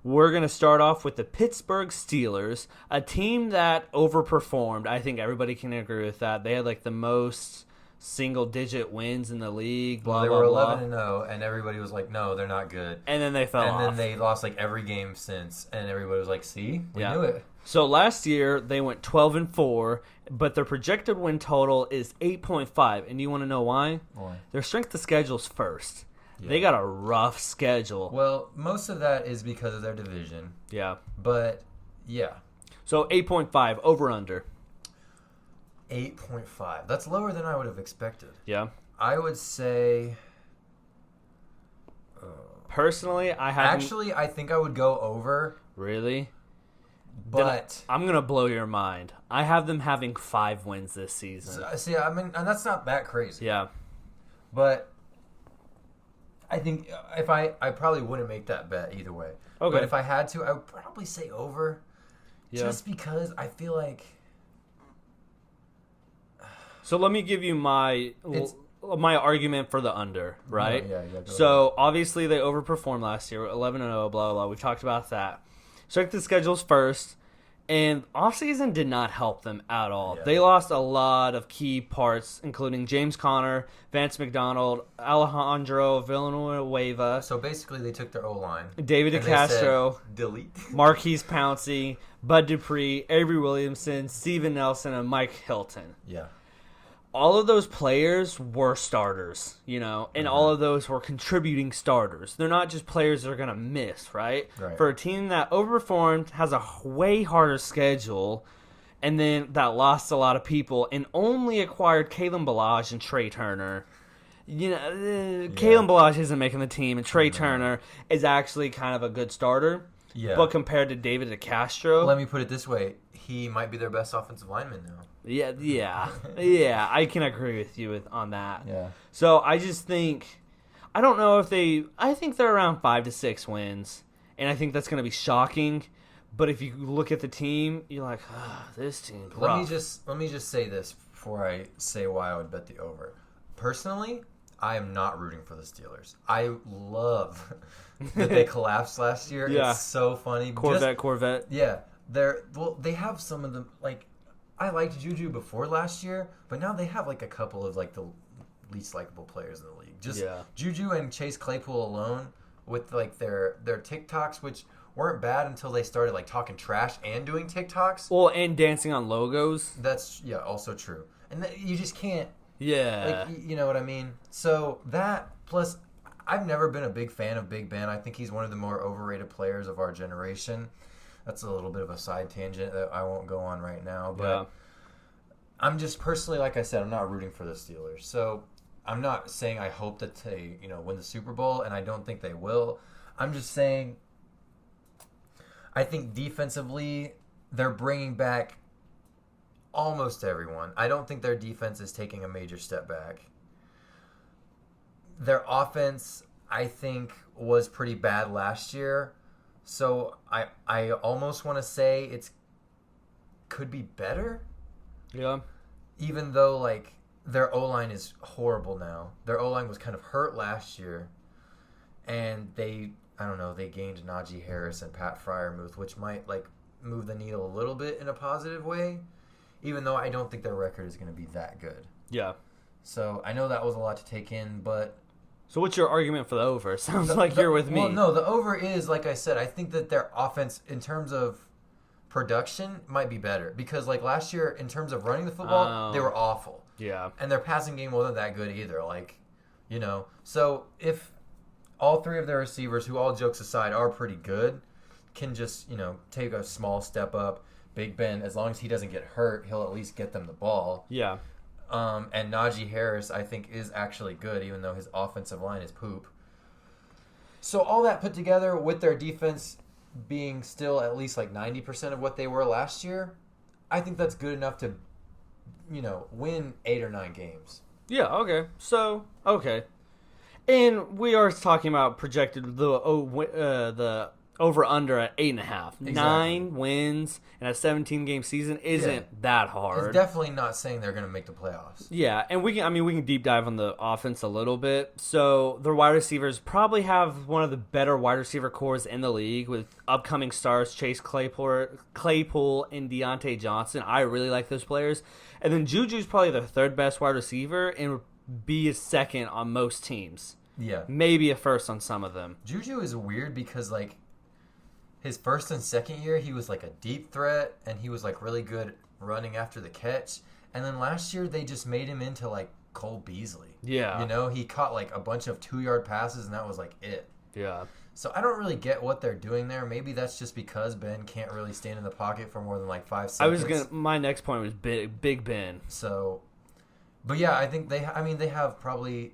We're going to start off with the Pittsburg Steelers, a team that overperformed. I think everybody can agree with that. They had like the most single-digit wins in the league. Blah, they blah, were blah. 11-0, and everybody was like, "No, they're not good." And then they fell off. And then they lost like every game since, and everybody was like, "See, we knew it." So last year they went 12-4, but their projected win total is 8.5. And you want to know why? Why? Their strength of schedule's first. Yeah. They got a rough schedule. Well, most of that is because of their division. Yeah. But yeah. So 8.5 over under. 8.5. That's lower than I would have expected. Yeah. I would say. Personally, I haven't. Actually, I think I would go over. Really? But I'm gonna blow your mind. I have them having 5 wins this season. see, I mean, and that's not that crazy. Yeah. But I think if I probably wouldn't make that bet either way. Okay. But if I had to, I would probably say over. Yeah. Just because I feel like. So let me give you my argument for the under, right? Yeah. So obviously they overperformed last year, 11-0, blah blah blah. We talked about that. Strength of schedules first, and offseason did not help them at all. Yeah. They lost a lot of key parts, including James Conner, Vance McDonald, Alejandro Villanueva. So basically, they took their O-line. David and DeCastro, they said, delete. Marquise Pouncey, Bud Dupree, Avery Williamson, Steven Nelson, and Mike Hilton. Yeah. All of those players were starters, and all of those were contributing starters. They're not just players that are going to miss, right? For a team that overperformed, has a way harder schedule, and then that lost a lot of people, and only acquired Kalen Ballage and Trey Turner. Kalen Ballage isn't making the team, and Trey Turner is actually kind of a good starter. Yeah. But compared to David DeCastro... Let me put it this way. He might be their best offensive lineman now. Yeah, I can agree with you on that. Yeah. So I just think, I don't know if I think they're around 5 to 6 wins, and I think that's going to be shocking. But if you look at the team, you're like, this team's rough. Let me just say this before I say why I would bet the over. Personally, I am not rooting for the Steelers. I love that they collapsed last year. Yeah. It's so funny. Corvette. Yeah. They have some of them, like, I liked Juju before last year, but now they have like a couple of like the least likable players in the league. Just Juju and Chase Claypool alone with like their TikToks, which weren't bad until they started like talking trash and doing TikToks. Well, and dancing on logos. That's also true. And you just can't. Yeah. Like, you know what I mean? So that plus I've never been a big fan of Big Ben. I think he's one of the more overrated players of our generation. That's a little bit of a side tangent that I won't go on right now. But I'm just personally, like I said, I'm not rooting for the Steelers. So I'm not saying I hope that they, win the Super Bowl, and I don't think they will. I'm just saying I think defensively they're bringing back almost everyone. I don't think their defense is taking a major step back. Their offense, I think, was pretty bad last year. So I almost want to say it could be better. Yeah. Even though, like, their O-line is horrible now. Their O-line was kind of hurt last year. And they gained Najee Harris and Pat Freiermuth, which might, like, move the needle a little bit in a positive way. Even though I don't think their record is going to be that good. Yeah. So I know that was a lot to take in, but... So what's your argument for the over? Sounds like you're with me. Well, no, the over is, like I said, I think that their offense, in terms of production, might be better. Because, like, last year, in terms of running the football, they were awful. Yeah. And their passing game wasn't that good either. Like, So if all 3 of their receivers, who all jokes aside are pretty good, can just, take a small step up, Big Ben, as long as he doesn't get hurt, he'll at least get them the ball. Yeah. And Najee Harris, I think, is actually good, even though his offensive line is poop. So all that put together with their defense being still at least like 90% of what they were last year, I think that's good enough to, win 8 or 9 games. Yeah, okay. So, okay. And we are talking about projected the over under at 8.5. Exactly. 9 wins in a 17-game season isn't that hard. It's definitely not saying they're going to make the playoffs. Yeah, and we can deep dive on the offense a little bit. So their wide receivers probably have one of the better wide receiver cores in the league with upcoming stars Chase Claypool and Deontay Johnson. I really like those players. And then Juju's probably their third best wide receiver and would be a second on most teams. Yeah. Maybe a first on some of them. Juju is weird because, like, his first and second year, he was like a deep threat, and he was like really good running after the catch. And then last year, they just made him into like Cole Beasley. Yeah. You know, he caught like a bunch of 2-yard passes, and that was like it. Yeah. So I don't really get what they're doing there. Maybe that's just because Ben can't really stand in the pocket for more than like 5 seconds. My next point was Big Ben. So, but yeah, I think they have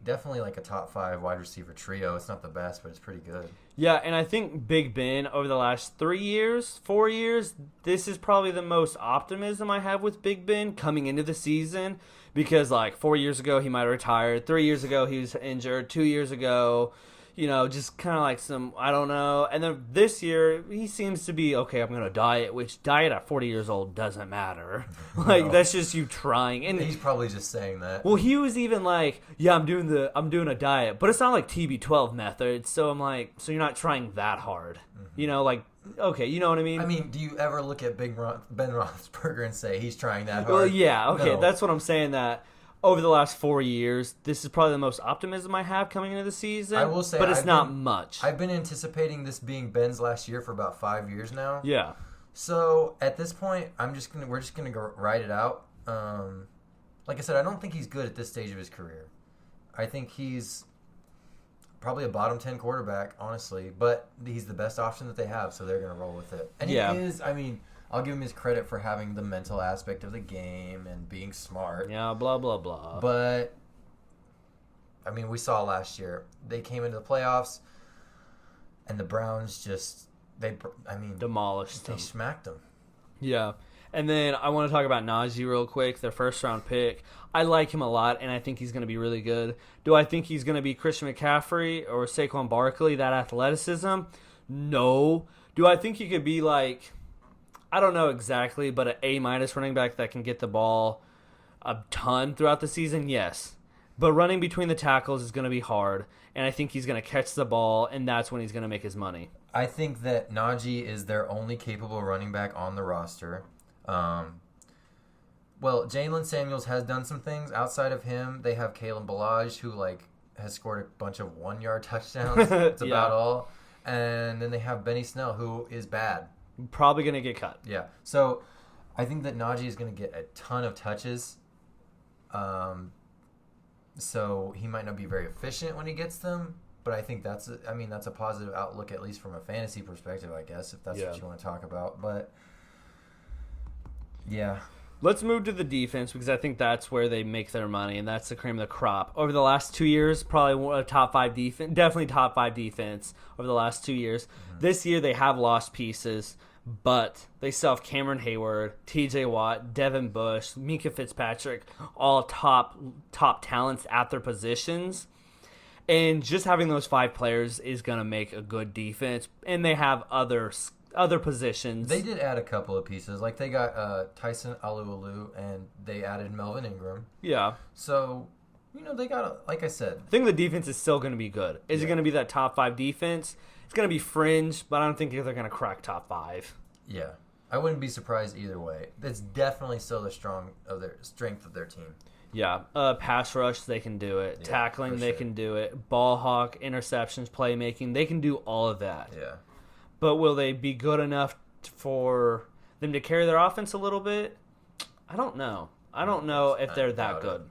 definitely like a top 5 wide receiver trio. It's not the best, but it's pretty good. Yeah, and I think Big Ben over the last 4 years, this is probably the most optimism I have with Big Ben coming into the season because like 4 years ago he might have retired, 3 years ago he was injured, 2 years ago, just kind of like I don't know. And then this year, he seems to be, okay, I'm going to diet, which diet at 40 years old doesn't matter. Like, that's just you trying. And he's probably just saying that. Well, he was even like, yeah, I'm doing a diet, but it's not like TB12 method. So I'm like, so you're not trying that hard. Mm-hmm. Okay, you know what I mean? I mean, do you ever look at Ben Roethlisberger and say he's trying that hard? Well, yeah, okay, No. That's what I'm saying, that over the last 4 years, this is probably the most optimism I have coming into the season. I will say, but it's not much. I've been anticipating this being Ben's last year for about 5 years now. Yeah. So at this point, we're just gonna go ride it out. Like I said, I don't think he's good at this stage of his career. I think he's probably a bottom 10 quarterback, honestly, but he's the best option that they have, so they're gonna roll with it. And yeah. He is. I mean, I'll give him his credit for having the mental aspect of the game and being smart. Yeah, blah, blah, blah. But, I mean, we saw last year. They came into the playoffs, and the Browns demolished them. They smacked them. Yeah. And then I want to talk about Najee real quick, their first-round pick. I like him a lot, and I think he's going to be really good. Do I think he's going to be Christian McCaffrey or Saquon Barkley, that athleticism? No. Do I think he could be like, I don't know exactly, but an A- running back that can get the ball a ton throughout the season? Yes. But running between the tackles is going to be hard, and I think he's going to catch the ball, and that's when he's going to make his money. I think that Najee is their only capable running back on the roster. Well, Jalen Samuels has done some things. Outside of him, they have Kalen Ballage, who has scored a bunch of 1-yard touchdowns. That's about all. And then they have Benny Snell, who is bad. Probably going to get cut. Yeah. So I think that Najee is going to get a ton of touches. So he might not be very efficient when he gets them, but I think that's a positive outlook, at least from a fantasy perspective, I guess, if that's what you want to talk about. But yeah. Let's move to the defense because I think that's where they make their money, and that's the cream of the crop. Over the last 2 years, probably a top 5 defense, definitely top 5 defense over the last 2 years. Mm-hmm. This year they have lost pieces, but they still have Cameron Hayward, T.J. Watt, Devin Bush, Minkah Fitzpatrick, all top talents at their positions. And just having those 5 players is going to make a good defense, and they have other positions. They did add a couple of pieces. Like, they got Tyson Alualu, and they added Melvin Ingram. Yeah. So, they got, like I said. I think the defense is still going to be good. Is it going to be that top 5 defense? It's going to be fringe, but I don't think they're going to crack top 5. Yeah. I wouldn't be surprised either way. It's definitely still the strength of their team. Yeah. Pass rush, they can do it. Yeah, tackling, they can do it. Ball hawk, interceptions, playmaking, they can do all of that. Yeah. But will they be good enough for them to carry their offense a little bit? I don't know. I don't know if they're that good.